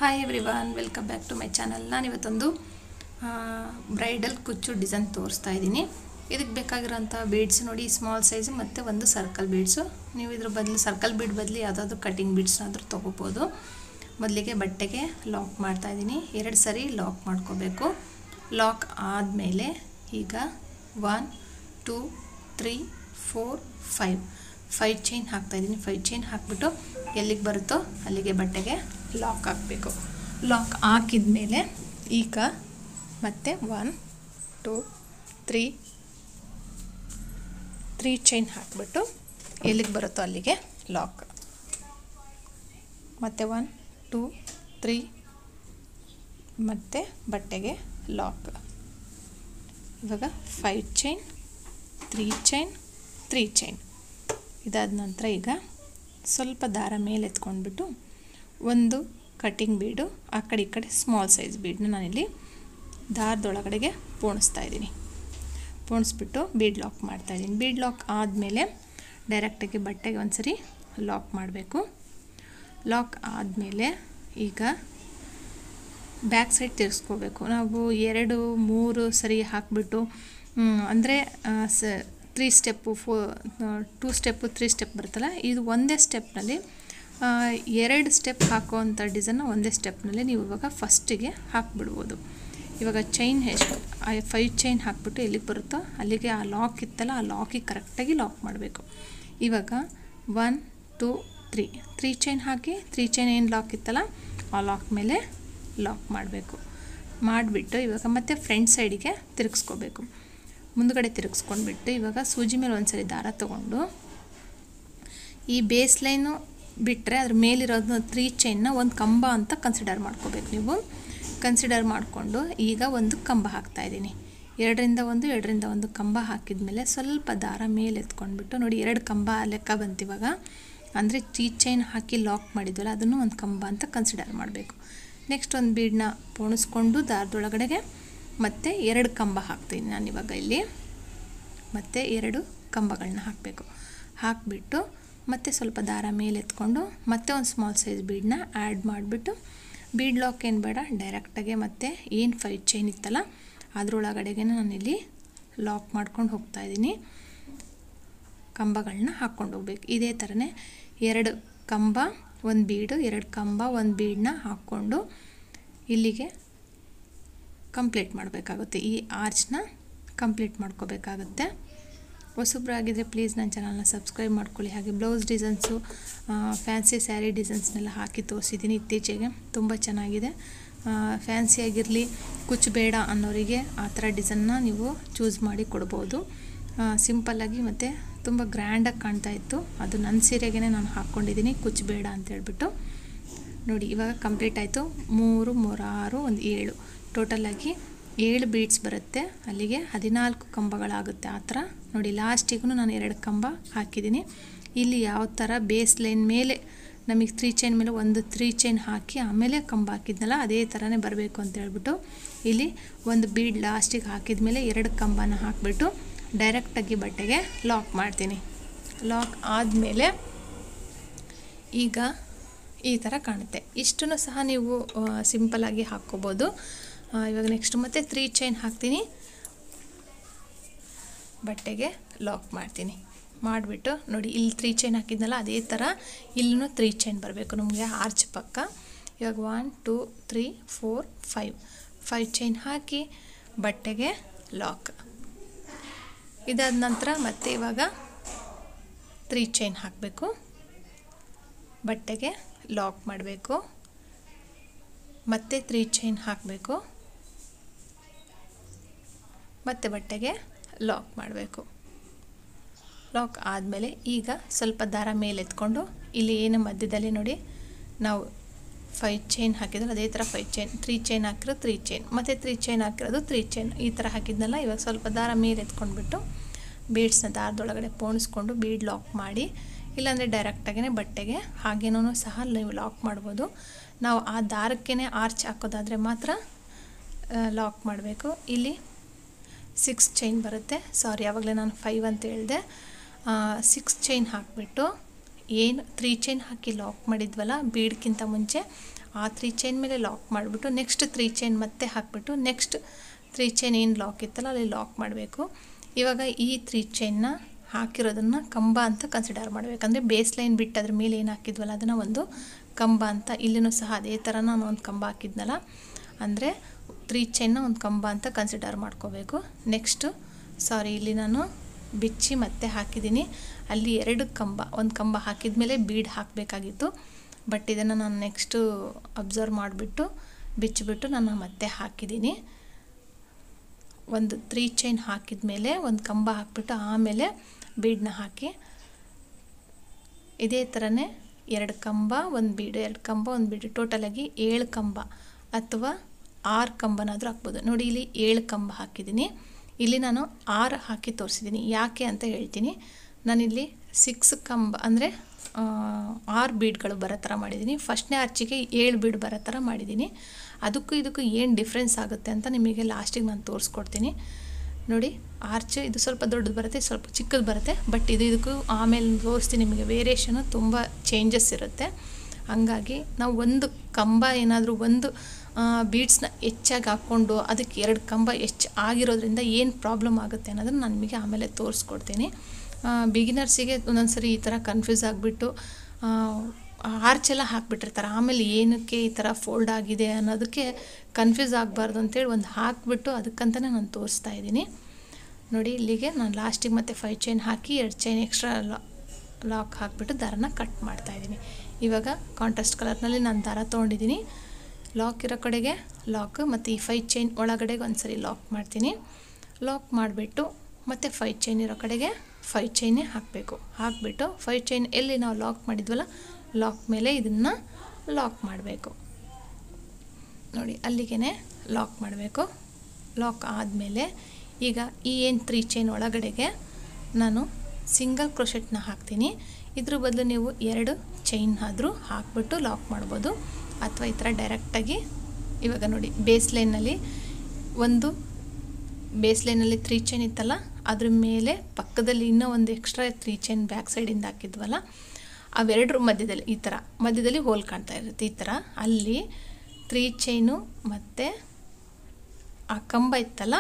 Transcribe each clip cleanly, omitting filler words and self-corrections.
Hi everyone, welcome back to my channel. ನಾನಿವತ್ತೊಂದು bridal ಕುಚ್ಚು design ತೋರಿಸ್ತಾ ಇದ್ದೀನಿ. ಇದಕ್ಕೆ ಬೇಕಾಗಿರೋಂಥ ಬೀಡ್ಸ್ ನೋಡಿ, ಸ್ಮಾಲ್ ಸೈಜು ಮತ್ತು ಒಂದು ಸರ್ಕಲ್ ಬೀಡ್ಸು. ನೀವು ಇದ್ರ ಬದಲು ಸರ್ಕಲ್ ಬೀಡ್ ಬದಲು ಯಾವುದಾದ್ರೂ ಕಟಿಂಗ್ ಬೀಡ್ಸ್ನಾದರೂ ತೊಗೋಬೋದು. ಮೊದಲಿಗೆ ಬಟ್ಟೆಗೆ ಲಾಕ್ ಮಾಡ್ತಾಯಿದ್ದೀನಿ. 2 ಸರಿ ಲಾಕ್ ಮಾಡ್ಕೋಬೇಕು. ಲಾಕ್ ಆದಮೇಲೆ ಈಗ 1 2 3 4 5 ಚೈನ್ ಹಾಕ್ತಾಯಿದ್ದೀನಿ. 5 ಚೈನ್ ಹಾಕಿಬಿಟ್ಟು ಎಲ್ಲಿಗೆ ಬರುತ್ತೋ ಅಲ್ಲಿಗೆ ಬಟ್ಟೆಗೆ ಲಾಕ್ ಹಾಕಬೇಕು. ಲಾಕ್ ಹಾಕಿದ ಮೇಲೆ ಈಗ ಮತ್ತೆ 1 2 3 ಚೈನ್ ಹಾಕಿಬಿಟ್ಟು ಎಲ್ಲಿಗೆ ಬರುತ್ತೋ ಅಲ್ಲಿಗೆ ಲಾಕ್. ಮತ್ತು 1 2 3 ಮತ್ತು ಬಟ್ಟೆಗೆ ಲಾಕ್. ಇವಾಗ 5 ಚೈನ್ 3 ಚೈನ್ 3 ಚೈನ್. ಇದಾದ ನಂತರ ಈಗ ಸ್ವಲ್ಪ ದಾರ ಮೇಲೆ ಎತ್ಕೊಂಡ್ಬಿಟ್ಟು ಒಂದು ಕಟಿಂಗ್ ಬೀಡು, ಆ ಕಡೆ ಈ ಕಡೆ ಸ್ಮಾಲ್ ಸೈಜ್ ಬೀಡನ್ನ ನಾನಿಲ್ಲಿ ದಾರದೊಳಗಡೆಗೆ ಪೋಣಿಸ್ತಾ ಇದ್ದೀನಿ. ಪೋಣಿಸ್ಬಿಟ್ಟು ಬೀಡ್ ಲಾಕ್ ಮಾಡ್ತಾಯಿದ್ದೀನಿ. ಬೀಡ್ ಲಾಕ್ ಆದಮೇಲೆ ಡೈರೆಕ್ಟಾಗಿ ಬಟ್ಟೆಗೆ ಒಂದು ಸರಿ ಲಾಕ್ ಮಾಡಬೇಕು. ಲಾಕ್ ಆದಮೇಲೆ ಈಗ ಬ್ಯಾಕ್ ಸೈಡ್ ತಿರ್ಸ್ಕೋಬೇಕು. ನಾವು 2 3 ಸರಿ ಹಾಕಿಬಿಟ್ಟು ಅಂದರೆ 3 ಸ್ಟೆಪ್ಪು 2 ಸ್ಟೆಪ್ಪು 3 ಸ್ಟೆಪ್ ಬರುತ್ತಲ್ಲ, ಇದು ಒಂದೇ ಸ್ಟೆಪ್ನಲ್ಲಿ 2 ಸ್ಟೆಪ್ ಹಾಕೋವಂಥ ಡಿಸೈನ್ನ ಒಂದೇ ಸ್ಟೆಪ್ನಲ್ಲಿ ನೀವು ಇವಾಗ ಫಸ್ಟಿಗೆ ಹಾಕಿಬಿಡ್ಬೋದು. ಇವಾಗ ಚೈನ್ ಎಷ್ಟು 5 ಚೈನ್ ಹಾಕಿಬಿಟ್ಟು ಎಲ್ಲಿಗೆ ಬರುತ್ತೋ ಅಲ್ಲಿಗೆ ಆ ಲಾಕ್ ಇತ್ತಲ್ಲ, ಆ ಲಾಕಿಗೆ ಕರೆಕ್ಟಾಗಿ ಲಾಕ್ ಮಾಡಬೇಕು. ಇವಾಗ 1 2 3 ಚೈನ್ ಹಾಕಿ 3 ಚೈನ್ ಏನು ಲಾಕ್ ಇತ್ತಲ್ಲ ಆ ಲಾಕ್ ಮೇಲೆ ಲಾಕ್ ಮಾಡಬೇಕು. ಮಾಡಿಬಿಟ್ಟು ಇವಾಗ ಮತ್ತೆ ಫ್ರಂಟ್ ಸೈಡಿಗೆ ತಿರುಗಿಸ್ಕೋಬೇಕು. ಮುಂದುಗಡೆ ತಿರುಗಿಸ್ಕೊಂಡ್ಬಿಟ್ಟು ಇವಾಗ ಸೂಜಿ ಮೇಲೆ ಒಂದು ಸರಿ ದಾರ ತೊಗೊಂಡು ಈ ಬೇಸ್ ಲೈನು ಬಿಟ್ಟರೆ ಅದ್ರ ಮೇಲಿರೋದು 3 ಚೈನ್ನ ಒಂದು ಕಂಬ ಅಂತ ಕನ್ಸಿಡರ್ ಮಾಡ್ಕೋಬೇಕು. ನೀವು ಕನ್ಸಿಡರ್ ಮಾಡಿಕೊಂಡು ಈಗ ಒಂದು ಕಂಬ ಹಾಕ್ತಾಯಿದ್ದೀನಿ. 2ರಿಂದ 1 ಕಂಬ ಹಾಕಿದ ಮೇಲೆ ಸ್ವಲ್ಪ ದಾರ ಮೇಲೆ ಎತ್ಕೊಂಡ್ಬಿಟ್ಟು ನೋಡಿ 2 ಕಂಬ ಲೆಕ್ಕ ಬಂತು ಇವಾಗ. ಅಂದರೆ 3 ಚೈನ್ ಹಾಕಿ ಲಾಕ್ ಮಾಡಿದ್ವಲ್ಲ ಅದನ್ನು ಒಂದು ಕಂಬ ಅಂತ ಕನ್ಸಿಡರ್ ಮಾಡಬೇಕು. ನೆಕ್ಸ್ಟ್ ಒಂದು ಬೀಡನ್ನ ಪೋಣಿಸ್ಕೊಂಡು ದಾರದೊಳಗಡೆಗೆ ಮತ್ತು 2 ಕಂಬ ಹಾಕ್ತೀನಿ ನಾನಿವಾಗ ಇಲ್ಲಿ. ಮತ್ತು 2 ಕಂಬಗಳನ್ನ ಹಾಕಬೇಕು. ಹಾಕಿಬಿಟ್ಟು ಮತ್ತೆ ಸ್ವಲ್ಪ ದಾರ ಮೇಲೆ ಎತ್ಕೊಂಡು ಮತ್ತೆ ಒಂದು ಸ್ಮಾಲ್ ಸೈಜ್ ಬೀಡನ್ನ ಆ್ಯಡ್ ಮಾಡಿಬಿಟ್ಟು ಬೀಡ್ ಲಾಕ್ ಏನು ಬೇಡ, ಡೈರೆಕ್ಟಾಗೆ ಮತ್ತೆ ಏನು 5 ಚೈನ್ ಇತ್ತಲ್ಲ ಅದರೊಳಗಡೆಗೆ ನಾನಿಲ್ಲಿ ಲಾಕ್ ಮಾಡ್ಕೊಂಡು ಹೋಗ್ತಾಯಿದ್ದೀನಿ. ಕಂಬಗಳನ್ನ ಹಾಕ್ಕೊಂಡು ಹೋಗ್ಬೇಕು. ಇದೇ ಥರನೇ 2 ಕಂಬ 1 ಬೀಡು, 2 ಕಂಬ 1 ಬೀಡನ್ನ ಹಾಕ್ಕೊಂಡು ಇಲ್ಲಿಗೆ ಕಂಪ್ಲೀಟ್ ಮಾಡಬೇಕಾಗುತ್ತೆ. ಈ ಆರ್ಚ್ನ ಕಂಪ್ಲೀಟ್ ಮಾಡ್ಕೋಬೇಕಾಗುತ್ತೆ. ಹೊಸಬ್ರಾಗಿದ್ದರೆ ಪ್ಲೀಸ್ ನನ್ನ ಚಾನಲ್ನ ಸಬ್ಸ್ಕ್ರೈಬ್ ಮಾಡ್ಕೊಳ್ಳಿ. ಹಾಗೆ ಬ್ಲೌಸ್ ಡಿಸೈನ್ಸು, ಫ್ಯಾನ್ಸಿ ಸ್ಯಾರಿ ಡಿಸೈನ್ಸ್ನೆಲ್ಲ ಹಾಕಿ ತೋರಿಸಿದ್ದೀನಿ ಇತ್ತೀಚೆಗೆ, ತುಂಬ ಚೆನ್ನಾಗಿದೆ. ಫ್ಯಾನ್ಸಿಯಾಗಿರಲಿ, ಕುಚ್ಚು ಬೇಡ ಅನ್ನೋರಿಗೆ ಆ ಥರ ಡಿಸೈನ್ನ ನೀವು ಚೂಸ್ ಮಾಡಿ ಕೊಡ್ಬೋದು. ಸಿಂಪಲ್ಲಾಗಿ ಮತ್ತು ತುಂಬ ಗ್ರ್ಯಾಂಡಾಗಿ ಕಾಣ್ತಾಯಿತ್ತು. ಅದು ನನ್ನ ಸೀರೆಗೆ ನಾನು ಹಾಕ್ಕೊಂಡಿದ್ದೀನಿ ಕುಚ್ಚು ಬೇಡ ಅಂತೇಳ್ಬಿಟ್ಟು. ನೋಡಿ ಇವಾಗ ಕಂಪ್ಲೀಟ್ ಆಯಿತು. 3 3 6 1 7 ಟೋಟಲಾಗಿ 7 ಬೀಡ್ಸ್ ಬರುತ್ತೆ. ಅಲ್ಲಿಗೆ 14 ಕಂಬಗಳಾಗುತ್ತೆ ಆ ಥರ. ನೋಡಿ ಲಾಸ್ಟಿಗೂ ನಾನು 2 ಕಂಬ ಹಾಕಿದ್ದೀನಿ. ಇಲ್ಲಿ ಯಾವ ಥರ ಬೇಸ್ ಲೈನ್ ಮೇಲೆ ನಮಗೆ 3 ಚೈನ್ ಮೇಲೆ ಒಂದು 3 ಚೈನ್ ಹಾಕಿ ಆಮೇಲೆ ಕಂಬ ಹಾಕಿದ್ನಲ್ಲ ಅದೇ ಥರನೇ ಬರಬೇಕು ಅಂತ ಹೇಳ್ಬಿಟ್ಟು ಇಲ್ಲಿ ಒಂದು ಬೀಡ್ ಲಾಸ್ಟಿಗೆ ಹಾಕಿದ ಮೇಲೆ 2 ಕಂಬನ ಹಾಕಿಬಿಟ್ಟು ಡೈರೆಕ್ಟಾಗಿ ಬಟ್ಟೆಗೆ ಲಾಕ್ ಮಾಡ್ತೀನಿ. ಲಾಕ್ ಆದಮೇಲೆ ಈಗ ಈ ಥರ ಕಾಣುತ್ತೆ. ಇಷ್ಟನ್ನು ಸಹ ನೀವು ಸಿಂಪಲ್ಲಾಗಿ ಹಾಕ್ಕೋಬೋದು. ಇವಾಗ ನೆಕ್ಸ್ಟ್ ಮತ್ತೆ 3 ಚೈನ್ ಹಾಕ್ತೀನಿ, ಬಟ್ಟೆಗೆ ಲಾಕ್ ಮಾಡ್ತೀನಿ. ಮಾಡಿಬಿಟ್ಟು ನೋಡಿ ಇಲ್ಲಿ 3 ಚೈನ್ ಹಾಕಿದ್ನಲ್ಲ ಅದೇ ಥರ ಇಲ್ಲೂ 3 ಚೈನ್ ಬರಬೇಕು ನಮಗೆ ಆರ್ಚ್ ಪಕ್ಕ. ಇವಾಗ 1 2 3 4 5 ಚೈನ್ ಹಾಕಿ ಬಟ್ಟೆಗೆ ಲಾಕ್. ಇದಾದ ನಂತರ ಮತ್ತೆ ಇವಾಗ 3 ಚೈನ್ ಹಾಕಬೇಕು, ಬಟ್ಟೆಗೆ ಲಾಕ್ ಮಾಡಬೇಕು. ಮತ್ತೆ 3 ಚೈನ್ ಹಾಕಬೇಕು, ಮತ್ತೆ ಬಟ್ಟೆಗೆ ಲಾಕ್ ಮಾಡಬೇಕು. ಲಾಕ್ ಆದಮೇಲೆ ಈಗ ಸ್ವಲ್ಪ ದಾರ ಮೇಲೆ ಎತ್ಕೊಂಡು ಇಲ್ಲಿ ಏನು ಮಧ್ಯದಲ್ಲಿ ನೋಡಿ ನಾವು 5 ಚೈನ್ ಹಾಕಿದ್ರೆ ಅದೇ ಥರ 5 ಚೈನ್ 3 ಚೈನ್ ಹಾಕಿರೋದು 3 ಚೈನ್ ಮತ್ತು 3 ಚೈನ್ ಹಾಕಿರೋದು 3 ಚೈನ್ ಈ ಥರ ಹಾಕಿದ್ನಲ್ಲ. ಇವಾಗ ಸ್ವಲ್ಪ ದಾರ ಮೇಲೆ ಎತ್ಕೊಂಡ್ಬಿಟ್ಟು ಬೀಡ್ಸ್ನ ದಾರದೊಳಗಡೆ ಪೋಣಿಸ್ಕೊಂಡು ಬೀಡ್ ಲಾಕ್ ಮಾಡಿ, ಇಲ್ಲಾಂದರೆ ಡೈರೆಕ್ಟಾಗೇ ಬಟ್ಟೆಗೆ ಹಾಗೇನೂ ಸಹ ನೀವು ಲಾಕ್ ಮಾಡ್ಬೋದು. ನಾವು ಆ ದಾರಕ್ಕೇ ಆರ್ಚ್ ಹಾಕೋದಾದರೆ ಮಾತ್ರ ಲಾಕ್ ಮಾಡಬೇಕು. ಇಲ್ಲಿ 6 ಚೈನ್ ಬರುತ್ತೆ. ಸಾರಿ, ಆವಾಗಲೇ ನಾನು 5 ಅಂತ ಹೇಳಿದೆ. 6 ಚೈನ್ ಹಾಕಿಬಿಟ್ಟು ಏನು 3 ಚೈನ್ ಹಾಕಿ ಲಾಕ್ ಮಾಡಿದ್ವಲ್ಲ ಬೀಡ್ಗಿಂತ ಮುಂಚೆ ಆ 3 ಚೈನ್ ಮೇಲೆ ಲಾಕ್ ಮಾಡಿಬಿಟ್ಟು ನೆಕ್ಸ್ಟ್ 3 ಚೈನ್ ಮತ್ತೆ ಹಾಕಿಬಿಟ್ಟು ನೆಕ್ಸ್ಟ್ 3 ಚೈನ್ ಏನು ಲಾಕ್ ಇತ್ತಲ್ಲ ಅಲ್ಲಿ ಲಾಕ್ ಮಾಡಬೇಕು. ಇವಾಗ ಈ 3 ಚೈನ್ನ ಹಾಕಿರೋದನ್ನು ಕಂಬ ಅಂತ ಕನ್ಸಿಡರ್ ಮಾಡಬೇಕಂದ್ರೆ ಬೇಸ್ ಲೈನ್ ಬಿಟ್ಟು ಅದ್ರ ಮೇಲೆ ಏನು ಹಾಕಿದ್ವಲ್ಲ ಅದನ್ನು ಒಂದು ಕಂಬ ಅಂತ, ಇಲ್ಲಿನೂ ಸಹ ಅದೇ ಥರ ನಾನು ಒಂದು ಕಂಬ ಹಾಕಿದ್ನಲ್ಲ ಅಂದರೆ 3 ಚೈನ್ನ ಒಂದು ಕಂಬ ಅಂತ ಕನ್ಸಿಡರ್ ಮಾಡ್ಕೋಬೇಕು. ನೆಕ್ಸ್ಟು ಇಲ್ಲಿ ನಾನು ಬಿಚ್ಚಿ ಮತ್ತೆ ಹಾಕಿದ್ದೀನಿ, ಅಲ್ಲಿ 2 ಕಂಬ, ಒಂದು ಕಂಬ ಹಾಕಿದ ಮೇಲೆ ಬೀಡ್ ಹಾಕಬೇಕಾಗಿತ್ತು. ಬಟ್ ಇದನ್ನು ನಾನು ನೆಕ್ಸ್ಟು ಅಬ್ಸರ್ವ್ ಮಾಡಿಬಿಟ್ಟು ಬಿಚ್ಚಿಬಿಟ್ಟು ನಾನು ಮತ್ತೆ ಹಾಕಿದ್ದೀನಿ. ಒಂದು 3 ಚೈನ್ ಹಾಕಿದ ಮೇಲೆ ಒಂದು ಕಂಬ ಹಾಕಿಬಿಟ್ಟು ಆಮೇಲೆ ಬೀಡನ್ನ ಹಾಕಿ ಇದೇ ಥರನೇ 2 ಕಂಬ ಒಂದು ಬೀಡು, 2 ಕಂಬ ಒಂದು ಬೀಡು, ಟೋಟಲಾಗಿ 7 ಕಂಬ ಅಥವಾ 6 ಕಂಬನಾದರೂ ಹಾಕ್ಬೋದು. ನೋಡಿ ಇಲ್ಲಿ 7 ಕಂಬ ಹಾಕಿದ್ದೀನಿ, ಇಲ್ಲಿ ನಾನು 6 ಹಾಕಿ ತೋರಿಸಿದ್ದೀನಿ. ಯಾಕೆ ಅಂತ ಹೇಳ್ತೀನಿ. ನಾನಿಲ್ಲಿ 6 ಕಂಬ ಅಂದರೆ 6 ಬೀಡ್ಗಳು ಬರೋ ಥರ ಮಾಡಿದ್ದೀನಿ. ಫಸ್ಟ್ನೇ ಆರ್ಚಿಗೆ 7 ಬೀಡ್ ಬರೋ ಥರ ಮಾಡಿದ್ದೀನಿ. ಅದಕ್ಕೂ ಇದಕ್ಕೂ ಏನು ಡಿಫ್ರೆನ್ಸ್ ಆಗುತ್ತೆ ಅಂತ ನಿಮಗೆ ಲಾಸ್ಟಿಗೆ ನಾನು ತೋರಿಸ್ಕೊಡ್ತೀನಿ. ನೋಡಿ ಆರ್ಚ್ ಇದು ಸ್ವಲ್ಪ ದೊಡ್ಡದು ಬರುತ್ತೆ, ಸ್ವಲ್ಪ ಚಿಕ್ಕದು ಬರುತ್ತೆ. ಬಟ್ ಇದಕ್ಕೂ ಆಮೇಲೆ ತೋರಿಸ್ತೀನಿ ನಿಮಗೆ, ವೇರಿಯೇಷನು ತುಂಬ ಚೇಂಜಸ್ ಇರುತ್ತೆ. ಹಂಗಾಗಿ ನಾವು ಒಂದು ಕಂಬ ಏನಾದರೂ ಒಂದು ಬೀಡ್ಸ್ನ ಹೆಚ್ಚಾಗಿ ಹಾಕ್ಕೊಂಡು ಅದಕ್ಕೆ 2 ಕಂಬ ಹೆಚ್ಚು ಆಗಿರೋದ್ರಿಂದ ಏನು ಪ್ರಾಬ್ಲಮ್ ಆಗುತ್ತೆ ಅನ್ನೋದನ್ನು ನಾನು ನಿಮಗೆ ಆಮೇಲೆ ತೋರಿಸ್ಕೊಡ್ತೀನಿ. ಬಿಗಿನರ್ಸಿಗೆ ಒಂದೊಂದು ಸರಿ ಈ ಥರ ಕನ್ಫ್ಯೂಸ್ ಆಗಿಬಿಟ್ಟು ಆರ್ಚೆಲ್ಲ ಹಾಕಿಬಿಟ್ಟಿರ್ತಾರೆ, ಆಮೇಲೆ ಏನಕ್ಕೆ ಈ ಥರ ಫೋಲ್ಡ್ ಆಗಿದೆ ಅನ್ನೋದಕ್ಕೆ ಕನ್ಫ್ಯೂಸ್ ಆಗಬಾರ್ದು ಅಂತೇಳಿ ಒಂದು ಹಾಕಿಬಿಟ್ಟು ಅದಕ್ಕಂತಲೇ ನಾನು ತೋರಿಸ್ತಾ ಇದ್ದೀನಿ. ನೋಡಿ ಇಲ್ಲಿಗೆ ನಾನು ಲಾಸ್ಟಿಗೆ ಮತ್ತೆ 5 ಚೈನ್ ಹಾಕಿ 2 ಚೈನ್ ಎಕ್ಸ್ಟ್ರಾ ಲಾಕ್ ಹಾಕಿಬಿಟ್ಟು ದಾರನ ಕಟ್ ಮಾಡ್ತಾಯಿದ್ದೀನಿ. ಇವಾಗ ಕಾಂಟ್ರಾಸ್ಟ್ ಕಲರ್ನಲ್ಲಿ ನಾನು ದಾರ ತೊಗೊಂಡಿದ್ದೀನಿ. ಲಾಕ್ ಇರೋ ಕಡೆಗೆ ಲಾಕ್ ಮತ್ತು ಈ 5 ಚೈನ್ ಒಳಗಡೆಗೆ ಒಂದು ಸರಿ ಲಾಕ್ ಮಾಡ್ತೀನಿ. ಲಾಕ್ ಮಾಡಿಬಿಟ್ಟು ಮತ್ತು 5 ಚೈನ್ ಇರೋ ಕಡೆಗೆ 5 ಚೈನೇ ಹಾಕಬೇಕು. ಹಾಕಿಬಿಟ್ಟು 5 ಚೈನ್ ಎಲ್ಲಿ ನಾವು ಲಾಕ್ ಮಾಡಿದ್ವಲ್ಲ ಲಾಕ್ ಮೇಲೆ ಇದನ್ನು ಲಾಕ್ ಮಾಡಬೇಕು. ನೋಡಿ ಅಲ್ಲಿಗೆ ಲಾಕ್ ಮಾಡಬೇಕು. ಲಾಕ್ ಆದಮೇಲೆ ಈಗ ಈ ಏನು 3 ಚೈನ್ ಒಳಗಡೆಗೆ ನಾನು ಸಿಂಗಲ್ ಕ್ರೋಶೆಟ್ನ ಹಾಕ್ತೀನಿ. ಇದ್ರ ಬದಲು ನೀವು 2 ಚೈನ್ ಆದರೂ ಹಾಕ್ಬಿಟ್ಟು ಲಾಕ್ ಮಾಡ್ಬೋದು, ಅಥವಾ ಈ ಥರ ಡೈರೆಕ್ಟಾಗಿ ಇವಾಗ ನೋಡಿ ಬೇಸ್ ಲೈನಲ್ಲಿ ಒಂದು ಬೇಸ್ ಲೈನಲ್ಲಿ 3 ಚೈನ್ ಇತ್ತಲ್ಲ ಅದ್ರ ಮೇಲೆ ಪಕ್ಕದಲ್ಲಿ ಇನ್ನೂ ಒಂದು ಎಕ್ಸ್ಟ್ರಾ 3 ಚೈನ್ ಬ್ಯಾಕ್ ಸೈಡಿಂದ ಹಾಕಿದ್ವಲ್ಲ ಅವೆರಡರ ಮಧ್ಯದಲ್ಲಿ ಈ ಥರ ಮಧ್ಯದಲ್ಲಿ ಹೋಲ್ ಕಾಣ್ತಾ ಇರುತ್ತೆ. ಈ ಥರ ಅಲ್ಲಿ 3 ಚೈನು ಮತ್ತು ಆ ಕಂಬ ಇತ್ತಲ್ಲ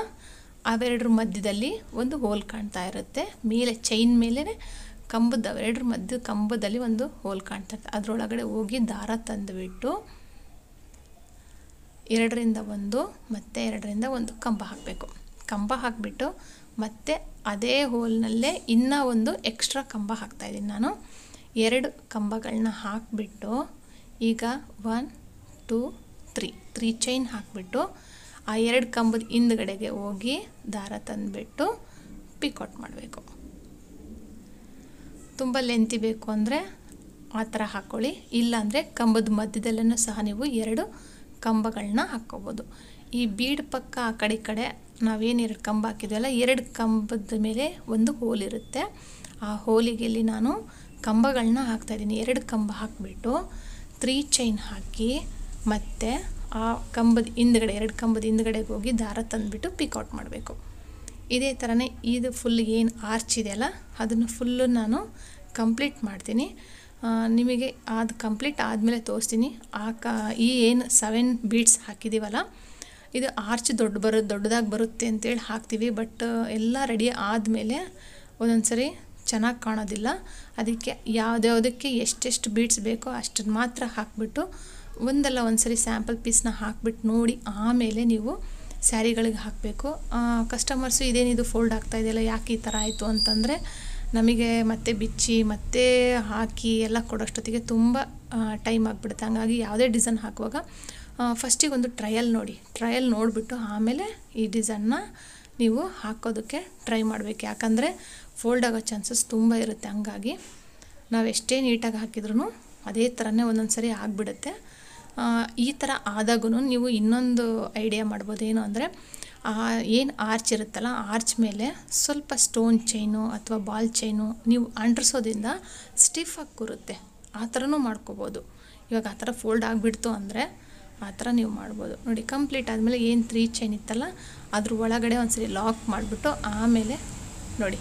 ಅವೆರಡರ ಮಧ್ಯದಲ್ಲಿ ಒಂದು ಹೋಲ್ ಕಾಣ್ತಾ ಇರುತ್ತೆ. ಮೇಲೆ ಚೈನ್ ಮೇಲೇ ಕಂಬದ ಅವೆರಡರ ಮಧ್ಯ ಕಂಬದಲ್ಲಿ ಒಂದು ಹೋಲ್ ಕಾಣ್ತಾ ಇರುತ್ತೆ. ಅದರೊಳಗಡೆ ಹೋಗಿ ದಾರ ತಂದುಬಿಟ್ಟು 2ರಿಂದ 1 ಮತ್ತು 2ರಿಂದ 1 ಕಂಬ ಹಾಕಬೇಕು. ಕಂಬ ಹಾಕಿಬಿಟ್ಟು ಮತ್ತೆ ಅದೇ ಹೋಲ್ನಲ್ಲೇ ಇನ್ನೂ ಒಂದು ಎಕ್ಸ್ಟ್ರಾ ಕಂಬ ಹಾಕ್ತಾಯಿದ್ದೀನಿ ನಾನು. 2 ಕಂಬಗಳನ್ನ ಹಾಕಿಬಿಟ್ಟು ಈಗ 1 2 3 ಚೈನ್ ಹಾಕಿಬಿಟ್ಟು ಆ 2 ಕಂಬದ ಹಿಂದ್ಗಡೆಗೆ ಹೋಗಿ ದಾರ ತಂದುಬಿಟ್ಟು ಪಿಕೌಟ್ ಮಾಡಬೇಕು. ತುಂಬ ಲೆಂತಿ ಬೇಕು ಅಂದರೆ ಆ ಥರ ಹಾಕ್ಕೊಳ್ಳಿ, ಇಲ್ಲಾಂದರೆ ಕಂಬದ ಮಧ್ಯದಲ್ಲೂ ಸಹ ನೀವು 2 ಕಂಬಗಳನ್ನ ಹಾಕ್ಕೋಬೋದು. ಈ ಬೀಡ್ ಪಕ್ಕ ಆ ಕಡೆ ನಾವೇನು 2 ಕಂಬ ಹಾಕಿದ್ವಲ್ಲ 2 ಕಂಬದ ಮೇಲೆ ಒಂದು ಹೋಲ್ ಇರುತ್ತೆ. ಆ ಹೋಲಿಗೆ ಇಲ್ಲಿ ನಾನು ಕಂಬಗಳನ್ನ ಹಾಕ್ತಾಯಿದ್ದೀನಿ. 2 ಕಂಬ ಹಾಕಿಬಿಟ್ಟು 3 ಚೈನ್ ಹಾಕಿ ಮತ್ತು ಆ ಕಂಬದ ಹಿಂದ್ಗಡೆ 2 ಕಂಬದ ಹಿಂದ್ಗಡೆಗೆ ಹೋಗಿ ದಾರ ತಂದುಬಿಟ್ಟು ಪಿಕೌಟ್ ಮಾಡಬೇಕು. ಇದೇ ಥರನೇ ಇದು ಫುಲ್ ಏನು ಆರ್ಚ್ ಇದೆಯಲ್ಲ ಅದನ್ನು ಫುಲ್ಲು ನಾನು ಕಂಪ್ಲೀಟ್ ಮಾಡ್ತೀನಿ. ನಿಮಗೆ ಅದು ಕಂಪ್ಲೀಟ್ ಆದಮೇಲೆ ತೋರಿಸ್ತೀನಿ. ಈ ಏನು 7 ಬೀಡ್ಸ್ ಹಾಕಿದ್ದೀವಲ್ಲ ಇದು ಆರ್ಚ್ ದೊಡ್ಡದಾಗಿ ಬರುತ್ತೆ ಅಂತೇಳಿ ಹಾಕ್ತೀವಿ. ಬಟ್ ಎಲ್ಲ ರೆಡಿ ಆದಮೇಲೆ ಒಂದೊಂದು ಸರಿ ಚೆನ್ನಾಗಿ ಕಾಣೋದಿಲ್ಲ. ಅದಕ್ಕೆ ಯಾವುದ್ಯಾವುದಕ್ಕೆ ಎಷ್ಟೆಷ್ಟು ಬೀಡ್ಸ್ ಬೇಕೋ ಅಷ್ಟನ್ನು ಮಾತ್ರ ಹಾಕಿಬಿಟ್ಟು ಒಂದಲ್ಲ ಒಂದು ಸರಿ ಸ್ಯಾಂಪಲ್ ಪೀಸ್ನ ಹಾಕ್ಬಿಟ್ಟು ನೋಡಿ ಆಮೇಲೆ ನೀವು ಸ್ಯಾರಿಗಳಿಗೆ ಹಾಕಬೇಕು. ಕಸ್ಟಮರ್ಸು ಇದೇನಿದು ಫೋಲ್ಡ್ ಆಗ್ತಾಯಿದೆಯಲ್ಲ ಯಾಕೆ ಈ ಥರ ಆಯಿತು ಅಂತಂದರೆ ನಮಗೆ ಮತ್ತೆ ಬಿಚ್ಚಿ ಮತ್ತೆ ಹಾಕಿ ಎಲ್ಲ ಕೊಡೋಷ್ಟೊತ್ತಿಗೆ ತುಂಬ ಟೈಮ್ ಆಗಿಬಿಡುತ್ತೆ. ಹಂಗಾಗಿ ಯಾವುದೇ ಡಿಸೈನ್ ಹಾಕುವಾಗ ಫಸ್ಟಿಗೆ ಒಂದು ಟ್ರಯಲ್ ನೋಡಿಬಿಟ್ಟು ಆಮೇಲೆ ಈ ಡಿಸೈನ್ನ ನೀವು ಹಾಕೋದಕ್ಕೆ ಟ್ರೈ ಮಾಡಬೇಕು. ಯಾಕಂದರೆ ಫೋಲ್ಡ್ ಆಗೋ ಚಾನ್ಸಸ್ ತುಂಬ ಇರುತ್ತೆ. ಹಂಗಾಗಿ ನಾವು ಎಷ್ಟೇ ನೀಟಾಗಿ ಹಾಕಿದ್ರೂ ಅದೇ ಥರನೇ ಒಂದೊಂದು ಸರಿ ಆಗಿಬಿಡುತ್ತೆ. ಈ ಥರ ಆದಾಗೂ ನೀವು ಇನ್ನೊಂದು ಐಡಿಯಾ ಮಾಡ್ಬೋದು. ಏನು ಅಂದರೆ ಏನು ಆರ್ಚ್ ಇರುತ್ತಲ್ಲ ಆರ್ಚ್ ಮೇಲೆ ಸ್ವಲ್ಪ ಸ್ಟೋನ್ ಚೈನು ಅಥವಾ ಬಾಲ್ ಚೈನು ನೀವು ಅಂಟಿಸೋದ್ರಿಂದ ಸ್ಟಿಫಾಗಿ ಕೂರುತ್ತೆ. ಆ ಥರನೂ ಮಾಡ್ಕೋಬೋದು. ಇವಾಗ ಆ ಥರ ಫೋಲ್ಡ್ ಆಗಿಬಿಡ್ತು ಅಂದರೆ ಆ ಥರ ನೀವು ಮಾಡ್ಬೋದು. ನೋಡಿ ಕಂಪ್ಲೀಟ್ ಆದಮೇಲೆ ಏನು 3 ಚೈನ್ ಇತ್ತಲ್ಲ ಅದ್ರ ಒಳಗಡೆ ಒಂದ್ಸರಿ ಲಾಕ್ ಮಾಡಿಬಿಟ್ಟು ಆಮೇಲೆ ನೋಡಿ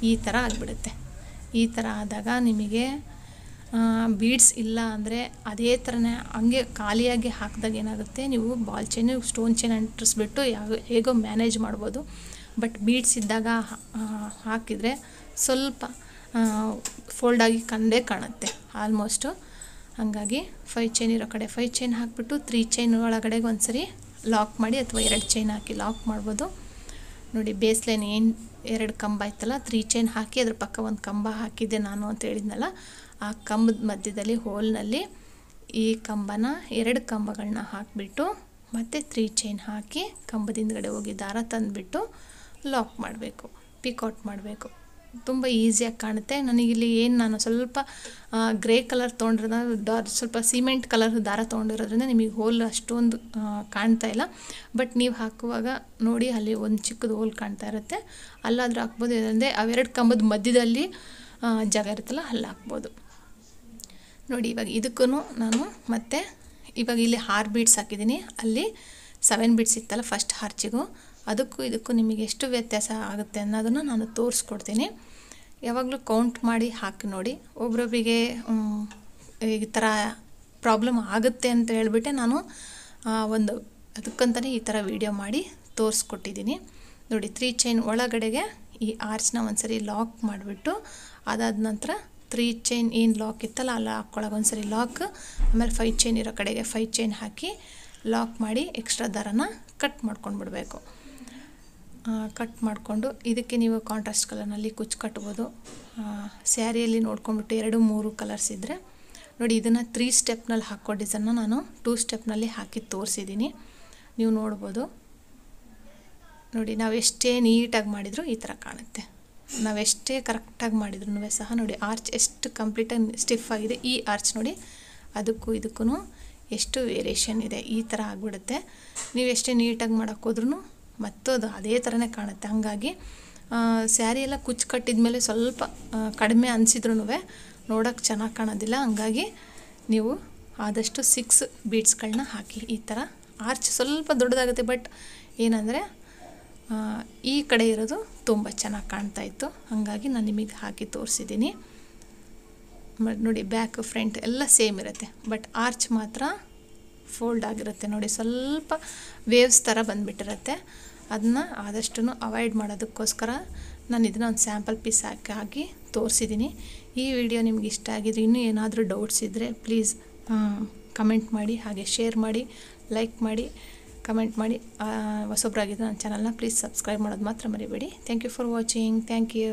ಈ ಥರ ಆಗಿಬಿಡುತ್ತೆ. ಈ ಥರ ಆದಾಗ ನಿಮಗೆ ಬೀಡ್ಸ್ ಇಲ್ಲ ಅಂದರೆ ಅದೇ ಥರನೇ ಹಂಗೆ ಖಾಲಿಯಾಗಿ ಹಾಕಿದಾಗ ಏನಾಗುತ್ತೆ, ನೀವು ಬಾಲ್ ಚೈನು ಸ್ಟೋನ್ ಚೈನ್ ಅಂಟಿಸ್ಬಿಟ್ಟು ಹೇಗೋ ಮ್ಯಾನೇಜ್ ಮಾಡ್ಬೋದು. ಬಟ್ ಬೀಡ್ಸ್ ಇದ್ದಾಗ ಹಾಕಿದರೆ ಸ್ವಲ್ಪ ಫೋಲ್ಡಾಗಿ ಕಂಡೇ ಕಾಣುತ್ತೆ ಆಲ್ಮೋಸ್ಟು. ಹಾಗಾಗಿ 5 ಚೈನ್ ಇರೋ ಕಡೆ 5 ಚೈನ್ ಹಾಕಿಬಿಟ್ಟು 3 ಚೈನ್ ಒಳಗಡೆಗೆ ಒಂದು ಸರಿ ಲಾಕ್ ಮಾಡಿ, ಅಥವಾ 2 ಚೈನ್ ಹಾಕಿ ಲಾಕ್ ಮಾಡ್ಬೋದು. ನೋಡಿ ಬೇಸ್ ಲೈನ್ ಏನು 2 ಕಂಬ ಇತ್ತಲ್ಲ, 3 ಚೈನ್ ಹಾಕಿ ಅದ್ರ ಪಕ್ಕ ಒಂದು ಕಂಬ ಹಾಕಿದ್ದೆ ನಾನು ಅಂತ ಹೇಳಿದ್ನಲ್ಲ, ಆ ಕಂಬದ ಮಧ್ಯದಲ್ಲಿ ಹೋಲ್ನಲ್ಲಿ ಈ ಕಂಬನ 2 ಕಂಬಗಳನ್ನ ಹಾಕಿಬಿಟ್ಟು ಮತ್ತು 3 ಚೈನ್ ಹಾಕಿ ಕಂಬದ ಹಿಂದ್ಗಡೆ ಹೋಗಿ ದಾರ ತಂದುಬಿಟ್ಟು ಲಾಕ್ ಮಾಡಬೇಕು, ಪಿಕೌಟ್ ಮಾಡಬೇಕು. ತುಂಬ ಈಸಿಯಾಗಿ ಕಾಣುತ್ತೆ. ನನಗಿಲ್ಲಿ ನಾನು ಸ್ವಲ್ಪ ಗ್ರೇ ಕಲರ್ ತೊಗೊಂಡಿರೋದ್ರಿಂದ ಸ್ವಲ್ಪ ಸಿಮೆಂಟ್ ಕಲರ್ ದಾರ ತೊಗೊಂಡಿರೋದ್ರಿಂದ ನಿಮಗೆ ಹೋಲ್ ಅಷ್ಟೊಂದು ಕಾಣ್ತಾ ಇಲ್ಲ. ಬಟ್ ನೀವು ಹಾಕುವಾಗ ನೋಡಿ ಅಲ್ಲಿ ಒಂದು ಚಿಕ್ಕದು ಹೋಲ್ ಕಾಣ್ತಾ ಇರುತ್ತೆ, ಅಲ್ಲಾದರೂ ಹಾಕ್ಬೋದು. ಇಲ್ಲಂದರೆ ಅವೆರಡು ಕಂಬದ ಮಧ್ಯದಲ್ಲಿ ಜಾಗ ಇರುತ್ತಲ್ಲ ಅಲ್ಲಿ ಹಾಕ್ಬೋದು. ನೋಡಿ ಇವಾಗ ಇದಕ್ಕೂ ನಾನು ಮತ್ತೆ ಇವಾಗ ಇಲ್ಲಿ 6 ಬೀಡ್ಸ್ ಹಾಕಿದ್ದೀನಿ, ಅಲ್ಲಿ 7 ಬೀಡ್ಸ್ ಇತ್ತಲ್ಲ ಫಸ್ಟ್ ಆರ್ಚಿಗೂ, ಅದಕ್ಕೂ ಇದಕ್ಕೂ ನಿಮಗೆ ಎಷ್ಟು ವ್ಯತ್ಯಾಸ ಆಗುತ್ತೆ ಅನ್ನೋದನ್ನು ನಾನು ತೋರಿಸ್ಕೊಡ್ತೀನಿ. ಯಾವಾಗಲೂ ಕೌಂಟ್ ಮಾಡಿ ಹಾಕಿ ನೋಡಿ. ಒಬ್ರೊಬ್ಬರಿಗೆ ಈ ಥರ ಪ್ರಾಬ್ಲಮ್ ಆಗುತ್ತೆ ಅಂತ ಹೇಳಿಬಿಟ್ಟೆ ನಾನು ಒಂದು ಅದಕ್ಕಂತಲೇ ಈ ಥರ ವಿಡಿಯೋ ಮಾಡಿ ತೋರಿಸ್ಕೊಟ್ಟಿದ್ದೀನಿ. ನೋಡಿ 3 ಚೈನ್ ಒಳಗಡೆಗೆ ಈ ಆರ್ಚ್ನ ಒಂದ್ಸರಿ ಲಾಕ್ ಮಾಡಿಬಿಟ್ಟು, ಅದಾದ ನಂತರ 3 ಚೈನ್ ಏನು ಲಾಕ್ ಇತ್ತಲ್ಲ ಅಲ್ಲಿ ಹಾಕ್ಕೊಳಗೆ ಒಂದ್ಸರಿ ಲಾಕ್, ಆಮೇಲೆ 5 ಚೈನ್ ಇರೋ ಕಡೆಗೆ 5 ಚೈನ್ ಹಾಕಿ ಲಾಕ್ ಮಾಡಿ ಎಕ್ಸ್ಟ್ರಾ ದಾರನ ಕಟ್ ಮಾಡ್ಕೊಂಡು ಬಿಡಬೇಕು. ಕಟ್ ಮಾಡಿಕೊಂಡು ಇದಕ್ಕೆ ನೀವು ಕಾಂಟ್ರಾಸ್ಟ್ ಕಲರ್ನಲ್ಲಿ ಕುಚ್ಚು ಕಟ್ಬೋದು. ಸ್ಯಾರಿಯಲ್ಲಿ ನೋಡ್ಕೊಂಡ್ಬಿಟ್ಟು 2-3 ಕಲರ್ಸ್ ಇದ್ದರೆ ನೋಡಿ, ಇದನ್ನು 3 ಸ್ಟೆಪ್ನಲ್ಲಿ ಹಾಕೋ ಡಿಸೈನ್ನ ನಾನು 2 ಸ್ಟೆಪ್ನಲ್ಲಿ ಹಾಕಿ ತೋರಿಸಿದ್ದೀನಿ, ನೀವು ನೋಡ್ಬೋದು. ನೋಡಿ ನಾವೆಷ್ಟೇ ನೀಟಾಗಿ ಮಾಡಿದರೂ ಈ ಥರ ಕಾಣುತ್ತೆ, ನಾವೆಷ್ಟೇ ಕರೆಕ್ಟಾಗಿ ಮಾಡಿದ್ರೂ ಸಹ. ನೋಡಿ ಆರ್ಚ್ ಎಷ್ಟು ಕಂಪ್ಲೀಟಾಗಿ ಸ್ಟಿಫ್ ಆಗಿದೆ. ಈ ಆರ್ಚ್ ನೋಡಿ ಅದಕ್ಕೂ ಇದಕ್ಕೂ ಎಷ್ಟು ವೇರಿಯೇಷನ್ ಇದೆ, ಈ ಥರ ಆಗಿಬಿಡುತ್ತೆ. ನೀವು ಎಷ್ಟೇ ನೀಟಾಗಿ ಮಾಡೋಕ್ಕೋದ್ರೂ ಮತ್ತದು ಅದೇ ಥರನೇ ಕಾಣುತ್ತೆ. ಹಾಗಾಗಿ ಸ್ಯಾರಿ ಎಲ್ಲ ಕುಚ್ಚು ಕಟ್ಟಿದ ಮೇಲೆ ಸ್ವಲ್ಪ ಕಡಿಮೆ ಅನಿಸಿದ್ರೂ ನೋಡೋಕ್ಕೆ ಚೆನ್ನಾಗಿ ಕಾಣೋದಿಲ್ಲ. ಹಂಗಾಗಿ ನೀವು ಆದಷ್ಟು 6 ಬೀಡ್ಸ್ಗಳನ್ನ ಹಾಕಿ. ಈ ಥರ ಆರ್ಚ್ ಸ್ವಲ್ಪ ದೊಡ್ಡದಾಗುತ್ತೆ, ಬಟ್ ಏನಂದರೆ ಈ ಕಡೆ ಇರೋದು ತುಂಬ ಚೆನ್ನಾಗಿ ಕಾಣ್ತಾ ಇತ್ತು, ಹಾಗಾಗಿ ನಾನು ನಿಮಗೆ ಹಾಕಿ ತೋರಿಸಿದ್ದೀನಿ. ನೋಡಿ ಬ್ಯಾಕ್ ಫ್ರಂಟ್ ಎಲ್ಲ ಸೇಮ್ ಇರುತ್ತೆ, ಬಟ್ ಆರ್ಚ್ ಮಾತ್ರ ಫೋಲ್ಡ್ ಆಗಿರುತ್ತೆ. ನೋಡಿ ಸ್ವಲ್ಪ ವೇವ್ಸ್ ಥರ ಬಂದುಬಿಟ್ಟಿರುತ್ತೆ. ಅದನ್ನ ಆದಷ್ಟು ಅವಾಯ್ಡ್ ಮಾಡೋದಕ್ಕೋಸ್ಕರ ನಾನು ಇದನ್ನ ಒಂದು ಸ್ಯಾಂಪಲ್ ಪೀಸ್ ಹಾಕಿ ತೋರಿಸಿದ್ದೀನಿ. ಈ ವಿಡಿಯೋ ನಿಮ್ಗೆ ಇಷ್ಟ ಆಗಿದ್ರೆ, ಇನ್ನೂ ಏನಾದರೂ ಡೌಟ್ಸ್ ಇದ್ದರೆ ಪ್ಲೀಸ್ ಕಮೆಂಟ್ ಮಾಡಿ, ಹಾಗೆ ಶೇರ್ ಮಾಡಿ, ಲೈಕ್ ಮಾಡಿ, ಕಮೆಂಟ್ ಮಾಡಿ. ಹೊಸೊಬ್ಬರಾಗಿದ್ದರೆ ನನ್ನ ಚಾನಲ್ನ ಪ್ಲೀಸ್ ಸಬ್ಸ್ಕ್ರೈಬ್ ಮಾಡೋದು ಮಾತ್ರ ಮರಿಬೇಡಿ. Thank you for watching. Thank you.